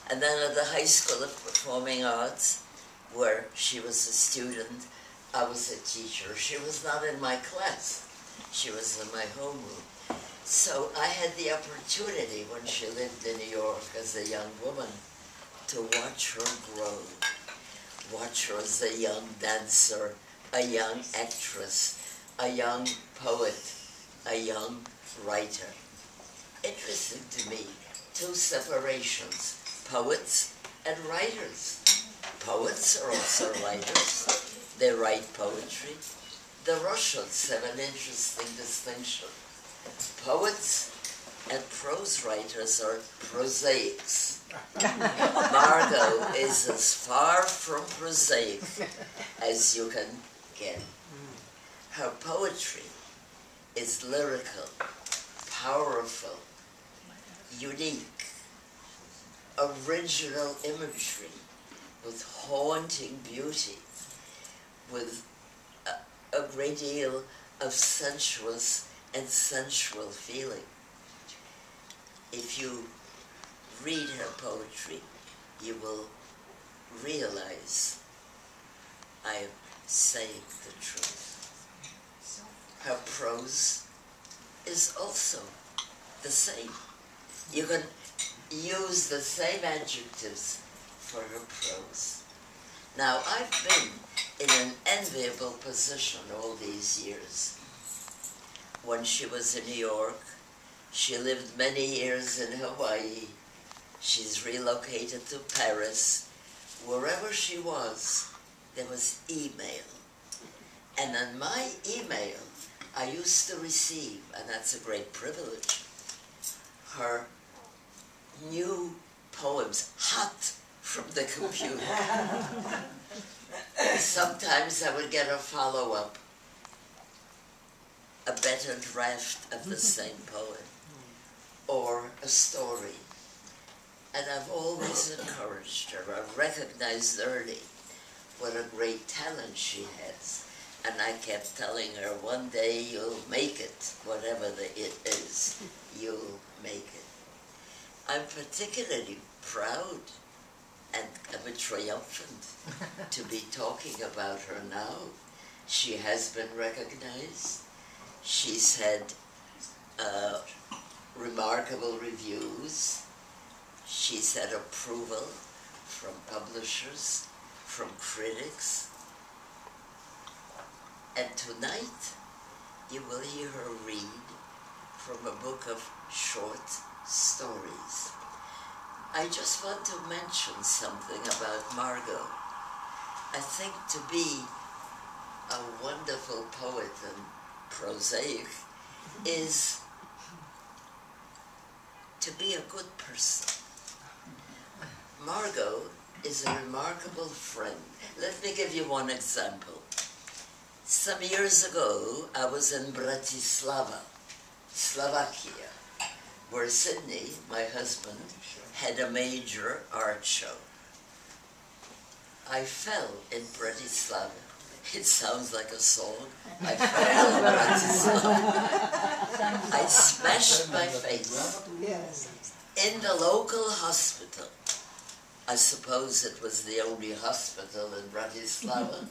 And then at the High School of Performing Arts, where she was a student, I was a teacher. She was not in my class. She was in my homeroom. So I had the opportunity when she lived in New York as a young woman to watch her grow, watch her as a young dancer, a young actress, a young poet, a young writer. Interesting to me, two separations, poets and writers. Poets are also writers. They write poetry. The Russians have an interesting distinction. Poets and prose writers are prosaics. Margo is as far from prosaic as you can get. Her poetry is lyrical, powerful, unique, original imagery with haunting beauty, with a great deal of sensuous and sensual feeling. If you read her poetry, you will realize I am saying the truth. Her prose is also the same. You can use the same adjectives for her prose. Now, I've been in an enviable position all these years. When she was in New York, she lived many years in Hawaii. She's relocated to Paris. Wherever she was, there was email. And on my email, I used to receive, and that's a great privilege, her new poems, hot from the computer. Sometimes I would get a follow-up, a better draft of the same poem, or a story. And I've always encouraged her. I've recognized early what a great talent she has. And I kept telling her, one day you'll make it, whatever the it is, you'll make it. I'm particularly proud and a bit triumphant to be talking about her now. She has been recognized. She's had remarkable reviews. She's had approval from publishers, from critics. And tonight, you will hear her read from a book of short stories. I just want to mention something about Margo. I think to be a wonderful poet and prosaic is to be a good person. Margo is a remarkable friend. Let me give you one example. Some years ago, I was in Bratislava, Slovakia, where Sydney, my husband, had a major art show. I fell in Bratislava. It sounds like a song. I fell in Bratislava. I smashed my face in the local hospital. I suppose it was the only hospital in Bratislava.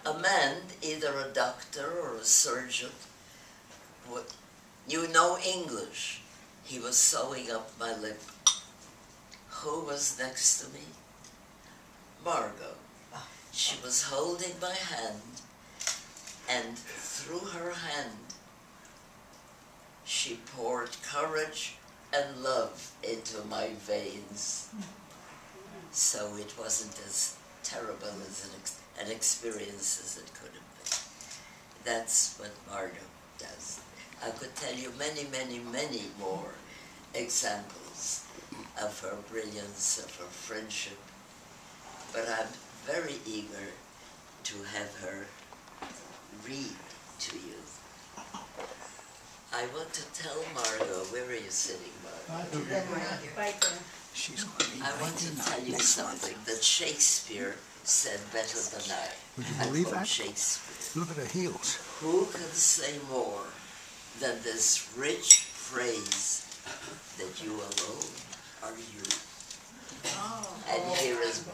A man, either a doctor or a surgeon, knew no English. He was sewing up my lip. Who was next to me? Margo. She was holding my hand, and through her hand, she poured courage and love into my veins. So it wasn't as terrible as an experience as it could have been. That's what Margo does. I could tell you many, many, many more examples of her brilliance, of her friendship, but I'm very eager to have her read to you. I want to tell Margo, where are you sitting, Margo? Right there. I want to tell you something that Shakespeare said better than I. Would you I believe quote that? Shakespeare. Look at her heels. Who can say more than this rich phrase that you alone are you? and here is